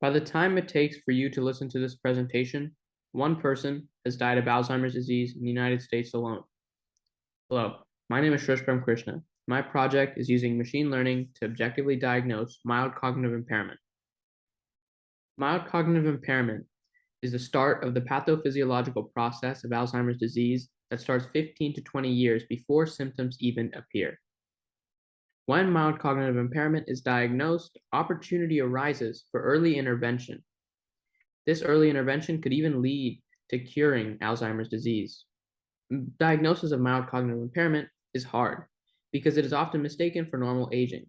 By the time it takes for you to listen to this presentation, one person has died of Alzheimer's disease in the United States alone. Hello, my name is Shrish Premkrishna. My project is using machine learning to objectively diagnose mild cognitive impairment. Mild cognitive impairment is the start of the pathophysiological process of Alzheimer's disease that starts 15 to 20 years before symptoms even appear. When mild cognitive impairment is diagnosed, opportunity arises for early intervention. This early intervention could even lead to curing Alzheimer's disease. Diagnosis of mild cognitive impairment is hard because it is often mistaken for normal aging.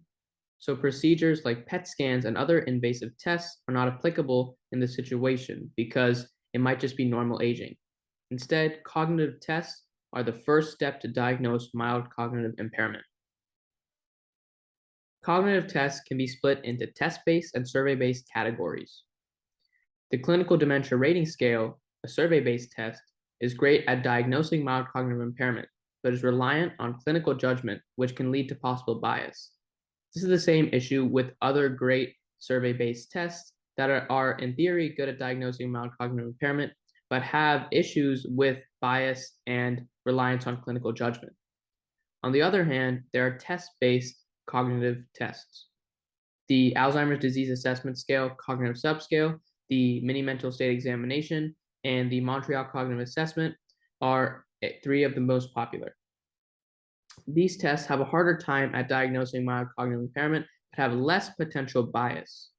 So procedures like PET scans and other invasive tests are not applicable in this situation because it might just be normal aging. Instead, cognitive tests are the first step to diagnose mild cognitive impairment. Cognitive tests can be split into test-based and survey-based categories. The Clinical Dementia Rating Scale, a survey-based test, is great at diagnosing mild cognitive impairment, but is reliant on clinical judgment, which can lead to possible bias. This is the same issue with other great survey-based tests that are in theory good at diagnosing mild cognitive impairment, but have issues with bias and reliance on clinical judgment. On the other hand, there are test-based cognitive tests. The Alzheimer's Disease Assessment Scale Cognitive Subscale, the Mini Mental State Examination, and the Montreal Cognitive Assessment are three of the most popular. These tests have a harder time at diagnosing mild cognitive impairment, but have less potential bias.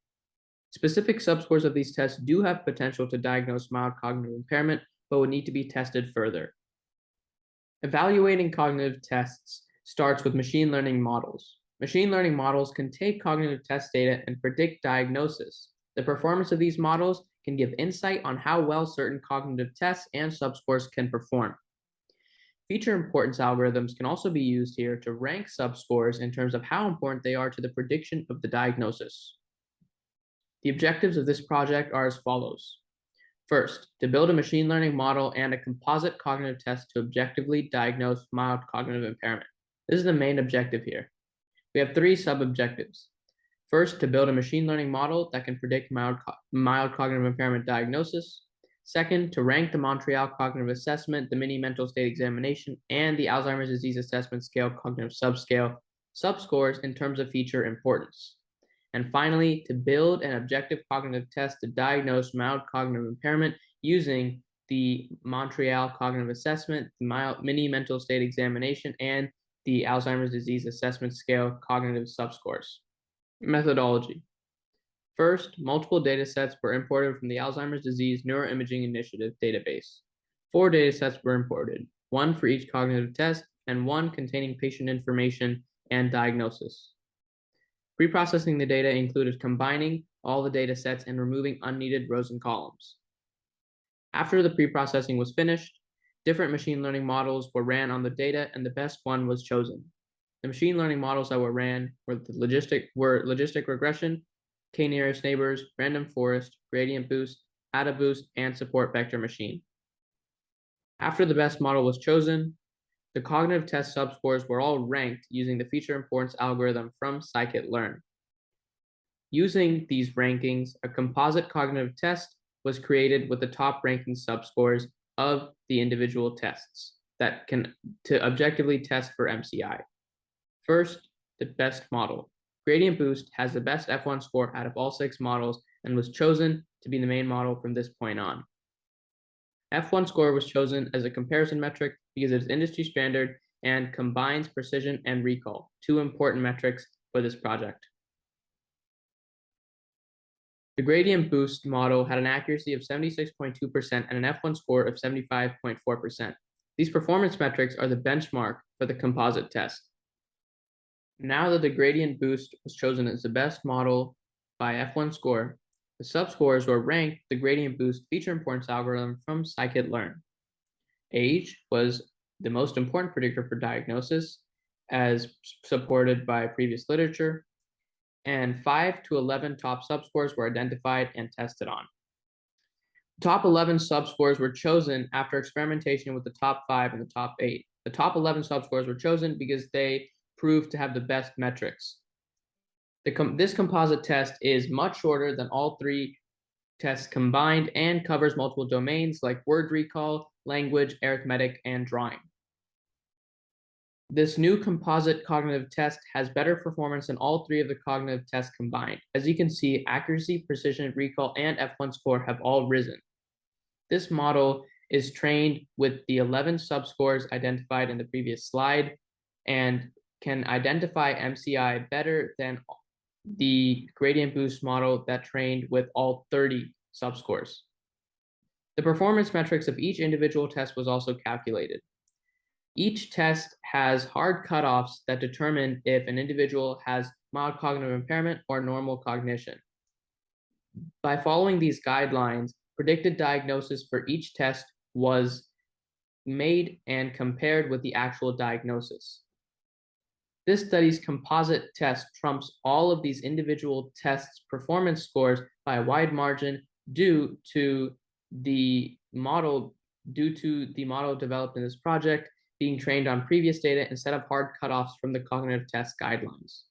Specific subscores of these tests do have potential to diagnose mild cognitive impairment, but would need to be tested further. Evaluating cognitive tests starts with machine learning models. Machine learning models can take cognitive test data and predict diagnosis. The performance of these models can give insight on how well certain cognitive tests and subscores can perform. Feature importance algorithms can also be used here to rank subscores in terms of how important they are to the prediction of the diagnosis. The objectives of this project are as follows. First, to build a machine learning model and a composite cognitive test to objectively diagnose mild cognitive impairment. This is the main objective here. We have three sub-objectives. First, to build a machine learning model that can predict mild cognitive impairment diagnosis. Second, to rank the Montreal Cognitive Assessment, the Mini Mental State Examination, and the Alzheimer's Disease Assessment Scale Cognitive Subscale subscores in terms of feature importance. And finally, to build an objective cognitive test to diagnose mild cognitive impairment using the Montreal Cognitive Assessment, the Mini Mental State Examination, and the Alzheimer's Disease Assessment Scale Cognitive Subscores. Methodology. First, multiple data sets were imported from the Alzheimer's Disease Neuroimaging Initiative database. 4 data sets were imported, 1 for each cognitive test and 1 containing patient information and diagnosis. Preprocessing the data included combining all the data sets and removing unneeded rows and columns. After the preprocessing was finished, different machine learning models were ran on the data and the best one was chosen. The machine learning models that were ran were logistic regression, k-nearest neighbors, random forest, gradient boost, AdaBoost, and support vector machine. After the best model was chosen, the cognitive test subscores were all ranked using the feature importance algorithm from scikit-learn. Using these rankings, a composite cognitive test was created with the top ranking subscores of the individual tests that can to objectively test for MCI. First, the best model. Gradient Boost has the best F1 score out of all 6 models and was chosen to be the main model from this point on. F1 score was chosen as a comparison metric because it is industry standard and combines precision and recall, 2 important metrics for this project. The Gradient Boost model had an accuracy of 76.2% and an F1 score of 75.4%. These performance metrics are the benchmark for the composite test. Now that the Gradient Boost was chosen as the best model by F1 score, the subscores were ranked the Gradient Boost feature importance algorithm from scikit-learn. Age was the most important predictor for diagnosis, as supported by previous literature, and 5 to 11 top subscores were identified and tested on. The top 11 subscores were chosen after experimentation with the top 5 and the top 8. The top 11 subscores were chosen because they proved to have the best metrics. This composite test is much shorter than all 3 test combined and covers multiple domains like word recall, language, arithmetic, and drawing. This new composite cognitive test has better performance than all three of the cognitive tests combined. As you can see, accuracy, precision, recall, and F1 score have all risen. This model is trained with the 11 subscores identified in the previous slide and can identify MCI better than the gradient boost model that trained with all 30 subscores. The performance metrics of each individual test was also calculated. Each test has hard cutoffs that determine if an individual has mild cognitive impairment or normal cognition. By following these guidelines, predicted diagnosis for each test was made and compared with the actual diagnosis. This study's composite test trumps all of these individual tests' performance scores by a wide margin due to the model developed in this project being trained on previous data and set up hard cutoffs from the cognitive test guidelines.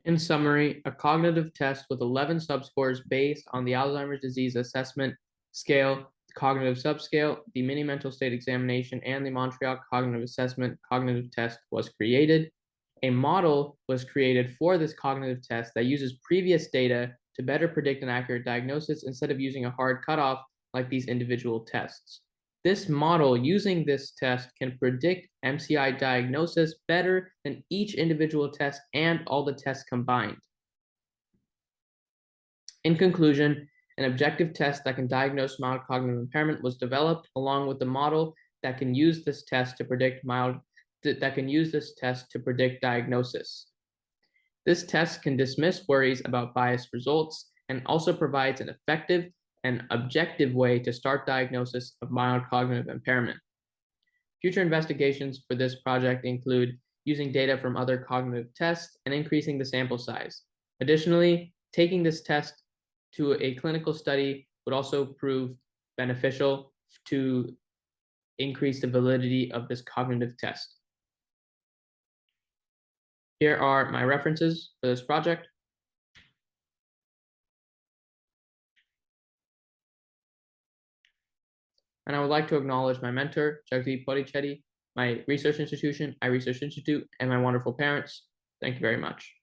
In summary, a cognitive test with 11 subscores based on the Alzheimer's disease assessment scale, the cognitive subscale, the mini mental state examination, and the Montreal cognitive assessment cognitive test was created. A model was created for this cognitive test that uses previous data to better predict an accurate diagnosis instead of using a hard cutoff like these individual tests. This model using this test can predict MCI diagnosis better than each individual test and all the tests combined. In conclusion, an objective test that can diagnose mild cognitive impairment was developed along with the model that can use this test to predict diagnosis. This test can dismiss worries about biased results and also provides an effective and objective way to start diagnosis of mild cognitive impairment. Future investigations for this project include using data from other cognitive tests and increasing the sample size. Additionally, taking this test to a clinical study would also prove beneficial to increase the validity of this cognitive test. Here are my references for this project. And I would like to acknowledge my mentor, Jagdeep Podichetti, my research institution, iResearch Institute, and my wonderful parents. Thank you very much.